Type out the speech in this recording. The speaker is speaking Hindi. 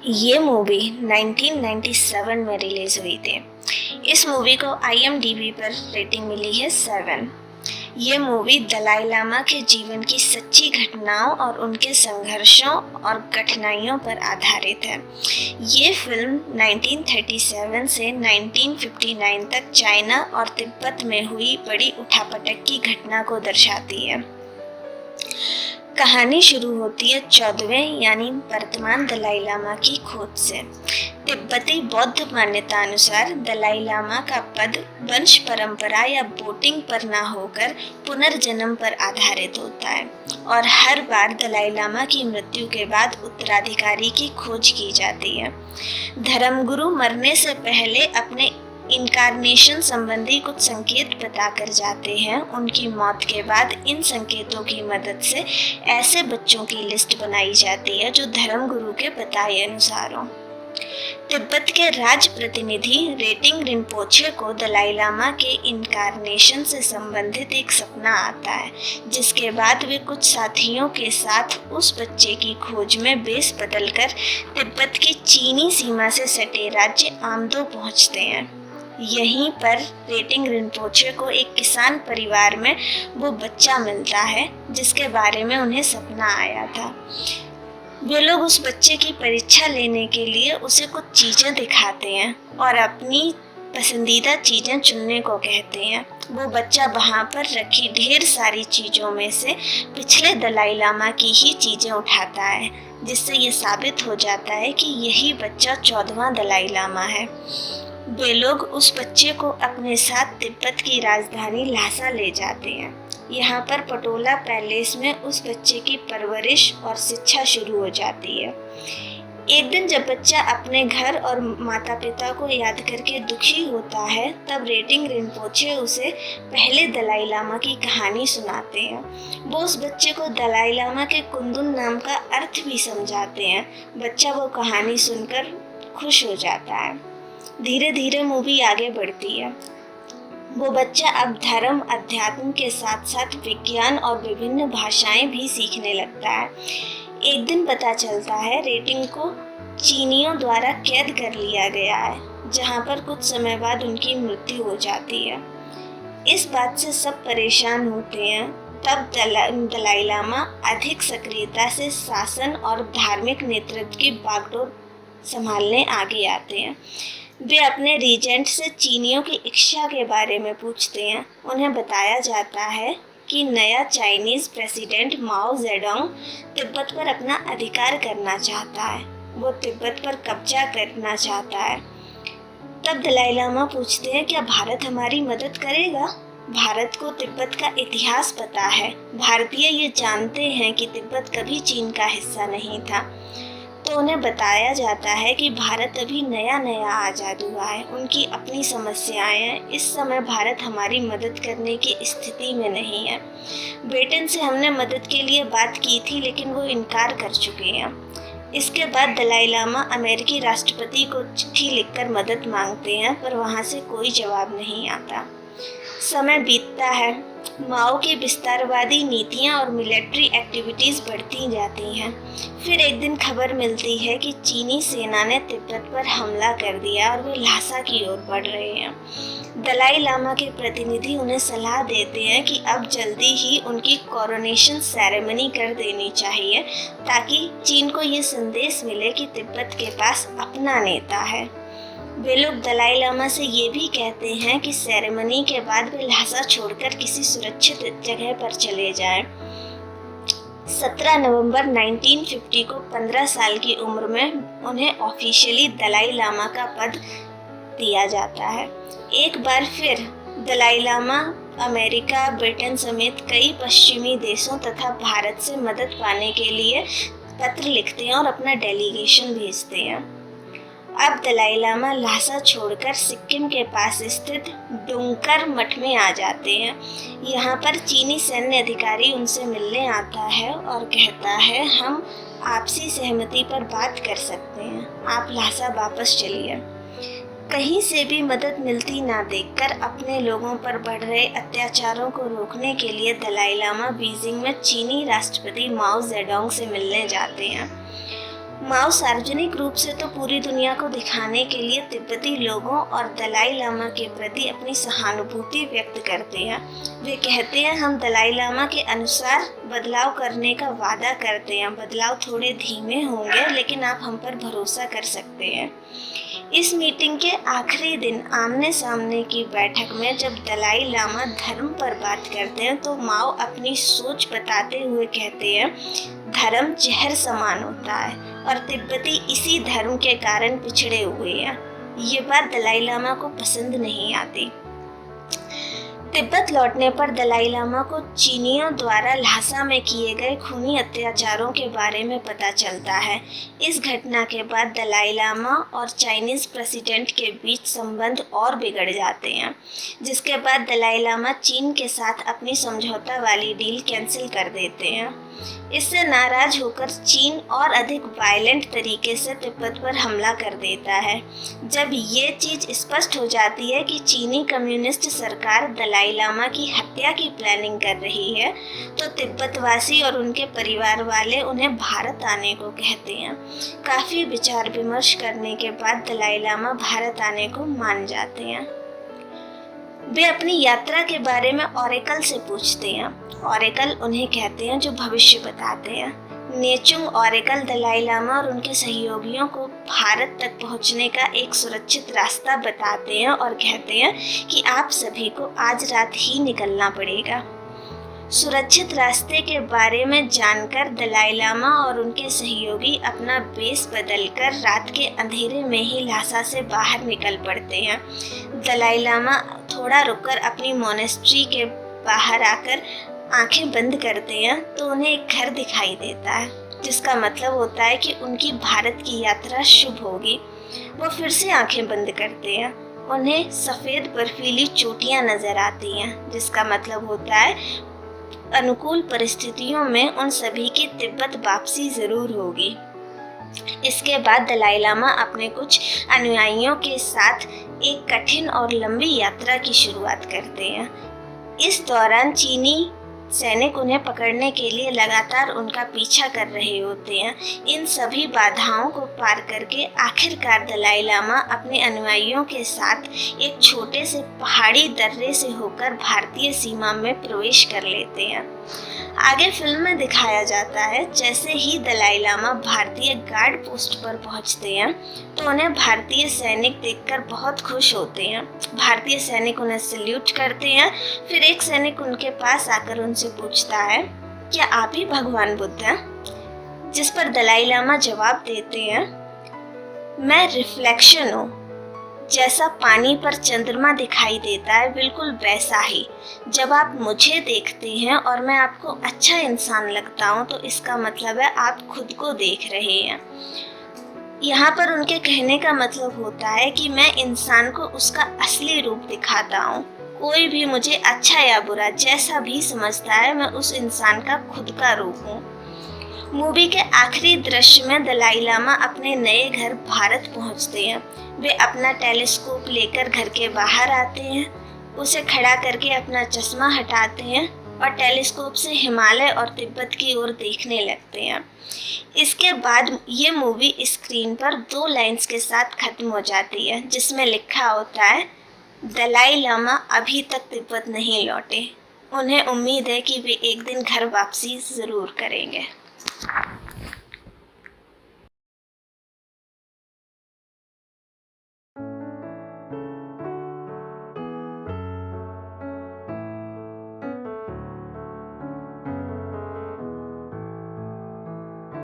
ये मूवी 1997 में रिलीज हुई थी। इस मूवी को IMDb पर रेटिंग मिली है 7। ये मूवी दलाई लामा के जीवन की सच्ची घटनाओं और उनके संघर्षों और कठिनाइयों पर आधारित है। ये फिल्म 1937 से 1959 तक चाइना और तिब्बत में हुई बड़ी उठापटक की घटना को दर्शाती है। कहानी शुरू होती है 14वें यानी वर्तमान दलाई लामा की खोज से। तिब्बती बौद्ध मान्यता अनुसार दलाई लामा का पद वंश परंपरा या वोटिंग पर न होकर पुनर्जन्म पर आधारित होता है और हर बार दलाई लामा की मृत्यु के बाद उत्तराधिकारी की खोज की जाती है। धर्मगुरु मरने से पहले अपने इनकारनेशन संबंधी कुछ संकेत बताकर जाते हैं। उनकी मौत के बाद इन संकेतों की मदद से ऐसे बच्चों की लिस्ट बनाई जाती है जो धर्मगुरु के बताए अनुसार हो। तिब्बत के राज प्रतिनिधि रेटिंग रिनपोचे को दलाई लामा के इनकारनेशन से संबंधित एक सपना आता है, जिसके बाद वे कुछ साथियों के साथ उस बच्चे की खोज में बेस बदलकर तिब्बत की चीनी सीमा से सटे राज्य आमदो पहुंचते हैं। यहीं पर रेटिंग रिनपोचे को एक किसान परिवार में वो बच्चा मिलता है जिसके बारे में उन्हें सपना आया था। वे लोग उस बच्चे की परीक्षा लेने के लिए उसे कुछ चीज़ें दिखाते हैं और अपनी पसंदीदा चीज़ें चुनने को कहते हैं। वो बच्चा वहाँ पर रखी ढेर सारी चीज़ों में से पिछले दलाई लामा की ही चीज़ें उठाता है, जिससे ये साबित हो जाता है कि यही बच्चा 14वां दलाई लामा है। वे लोग उस बच्चे को अपने साथ तिब्बत की राजधानी ल्हासा ले जाते हैं। यहाँ पर पटोला पैलेस में उस बच्चे की परवरिश और शिक्षा शुरू हो जाती है। एक दिन जब बच्चा अपने घर और माता पिता को याद करके दुखी होता है, तब रेटिंग रिनपोचे उसे पहले दलाई लामा की कहानी सुनाते हैं। वो उस बच्चे को दलाई लामा के कुंदुन नाम का अर्थ भी समझाते हैं। बच्चा वो कहानी सुनकर खुश हो जाता है। धीरे धीरे मूवी आगे बढ़ती है। वो बच्चा अब धर्म अध्यात्म के साथ साथ विज्ञान और विभिन्न भाषाएं भी सीखने लगता है। एक दिन पता चलता है रेटिंग को चीनियों द्वारा कैद कर लिया गया है, जहां पर कुछ समय बाद उनकी मृत्यु हो जाती है। इस बात से सब परेशान होते हैं। तब दलाई लामा अधिक सक्रियता से शासन और धार्मिक नेतृत्व की बागडोर संभालने आगे आते हैं। वे अपने रीजेंट से चीनियों की इच्छा के बारे में पूछते हैं। उन्हें बताया जाता है कि नया चाइनीज़ प्रेसिडेंट माओ जेडोंग तिब्बत पर अपना अधिकार करना चाहता है। वो तिब्बत पर कब्जा करना चाहता है। तब दलाई लामा पूछते हैं, क्या भारत हमारी मदद करेगा? भारत को तिब्बत का इतिहास पता है। भारतीय ये जानते हैं कि तिब्बत कभी चीन का हिस्सा नहीं था। तो उन्हें बताया जाता है कि भारत अभी नया नया आज़ाद हुआ है, उनकी अपनी समस्याएं हैं। इस समय भारत हमारी मदद करने की स्थिति में नहीं है। ब्रिटेन से हमने मदद के लिए बात की थी, लेकिन वो इनकार कर चुके हैं। इसके बाद दलाई लामा अमेरिकी राष्ट्रपति को चिट्ठी लिखकर मदद मांगते हैं, पर वहाँ से कोई जवाब नहीं आता। समय बीतता है। माओ की विस्तारवादी नीतियां और मिलिट्री एक्टिविटीज़ बढ़ती जाती हैं। फिर एक दिन खबर मिलती है कि चीनी सेना ने तिब्बत पर हमला कर दिया और वे ल्हासा की ओर बढ़ रहे हैं। दलाई लामा के प्रतिनिधि उन्हें सलाह देते हैं कि अब जल्दी ही उनकी कोरोनेशन सेरेमनी कर देनी चाहिए, ताकि चीन को ये संदेश मिले कि तिब्बत के पास अपना नेता है। वे लोग दलाई लामा से ये भी कहते हैं कि सेरेमनी के बाद वे ल्हासा छोड़कर किसी सुरक्षित जगह पर चले जाएं। 17 नवंबर 1950 को 15 साल की उम्र में उन्हें ऑफिशियली दलाई लामा का पद दिया जाता है। एक बार फिर दलाई लामा अमेरिका, ब्रिटेन समेत कई पश्चिमी देशों तथा भारत से मदद पाने के लिए पत्र लिखते हैं और अपना डेलीगेशन भेजते हैं। अब दलाई लामा ल्हासा छोड़कर सिक्किम के पास स्थित डुंकर मठ में आ जाते हैं। यहाँ पर चीनी सैन्य अधिकारी उनसे मिलने आता है और कहता है, हम आपसी सहमति पर बात कर सकते हैं, आप ल्हासा वापस चलिए। कहीं से भी मदद मिलती ना देखकर अपने लोगों पर बढ़ रहे अत्याचारों को रोकने के लिए दलाई लामा बीजिंग में चीनी राष्ट्रपति माओ जेडोंग से मिलने जाते हैं। माओ सार्वजनिक रूप से तो पूरी दुनिया को दिखाने के लिए तिब्बती लोगों और दलाई लामा के प्रति अपनी सहानुभूति व्यक्त करते हैं। वे कहते हैं, हम दलाई लामा के अनुसार बदलाव करने का वादा करते हैं। बदलाव थोड़े धीमे होंगे, लेकिन आप हम पर भरोसा कर सकते हैं। इस मीटिंग के आखिरी दिन आमने सामने की बैठक में जब दलाई लामा धर्म पर बात करते हैं तो माओ अपनी सोच बताते हुए कहते हैं, धर्म जहर समान होता है और तिब्बती इसी धर्म के कारण पिछड़े हुए हैं। ये बात दलाई लामा को पसंद नहीं आती। तिब्बत लौटने पर दलाई लामा को चीनियों द्वारा ल्हासा में किए गए खूनी अत्याचारों के बारे में पता चलता है। इस घटना के बाद दलाई लामा और चाइनीज़ प्रेसिडेंट के बीच संबंध और बिगड़ जाते हैं, जिसके बाद दलाई लामा चीन के साथ अपनी समझौता वाली डील कैंसिल कर देते हैं। इससे नाराज होकर चीन और अधिक वायलेंट तरीके से तिब्बत पर हमला कर देता है। जब ये चीज़ स्पष्ट हो जाती है कि चीनी कम्युनिस्ट सरकार दलाई लामा की हत्या की प्लानिंग कर रही है, तो तिब्बतवासी और उनके परिवार वाले उन्हें भारत आने को कहते हैं। काफ़ी विचार विमर्श करने के बाद दलाई लामा भारत आने को मान जाते हैं। वे अपनी यात्रा के बारे में ओरेकल से पूछते हैं। ओरेकल उन्हें कहते हैं जो भविष्य बताते हैं। नेचुंग ओरेकल दलाई लामा और उनके सहयोगियों को भारत तक पहुंचने का एक सुरक्षित रास्ता बताते हैं और कहते हैं कि आप सभी को आज रात ही निकलना पड़ेगा। सुरक्षित रास्ते के बारे में जानकर दलाई लामा और उनके सहयोगी अपना बेस बदलकर रात के अंधेरे में ही ल्हासा से बाहर निकल पड़ते हैं। दलाई लामा थोड़ा रुककर अपनी मोनेस्ट्री के बाहर आकर आंखें बंद करते हैं तो उन्हें एक घर दिखाई देता है, जिसका मतलब होता है कि उनकी भारत की यात्रा शुभ होगी। वो फिर से आंखें बंद करते हैं। उन्हें सफ़ेद बर्फीली चोटियां नजर आती हैं, जिसका मतलब होता है अनुकूल परिस्थितियों में उन सभी की तिब्बत वापसी जरूर होगी। इसके बाद दलाई लामा अपने कुछ अनुयायियों के साथ एक कठिन और लंबी यात्रा की शुरुआत करते हैं। इस दौरान चीनी सैनिक उन्हें पकड़ने के लिए लगातार उनका पीछा कर रहे होते हैं। इन सभी बाधाओं को पार करके आखिरकार दलाई लामा अपने अनुयायियों के साथ एक छोटे से पहाड़ी दर्रे से होकर भारतीय सीमा में प्रवेश कर लेते हैं। आगे फिल्म में दिखाया जाता है, जैसे ही दलाई लामा भारतीय गार्ड पोस्ट पर पहुंचते हैं तो उन्हें भारतीय सैनिक देखकर बहुत खुश होते हैं। भारतीय सैनिक उन्हें सल्यूट करते हैं। फिर एक सैनिक उनके पास आकर उनसे पूछता है, क्या आप ही भगवान बुद्ध हैं? जिस पर दलाई लामा जवाब देते हैं, मैं रिफ्लेक्शन हूँ। जैसा पानी पर चंद्रमा दिखाई देता है, बिल्कुल वैसा ही। जब आप मुझे देखते हैं और मैं आपको अच्छा इंसान लगता हूँ, तो इसका मतलब है आप खुद को देख रहे हैं। यहाँ पर उनके कहने का मतलब होता है कि मैं इंसान को उसका असली रूप दिखाता हूँ। कोई भी मुझे अच्छा या बुरा जैसा भी समझता है, मैं उस इंसान का खुद का रूप हूँ। मूवी के आखिरी दृश्य में दलाई लामा अपने नए घर भारत पहुंचते हैं। वे अपना टेलीस्कोप लेकर घर के बाहर आते हैं, उसे खड़ा करके अपना चश्मा हटाते हैं और टेलीस्कोप से हिमालय और तिब्बत की ओर देखने लगते हैं। इसके बाद ये मूवी स्क्रीन पर 2 लाइंस के साथ खत्म हो जाती है, जिसमें लिखा होता है, दलाई लामा अभी तक तिब्बत नहीं लौटे। उन्हें उम्मीद है कि वे एक दिन घर वापसी ज़रूर करेंगे।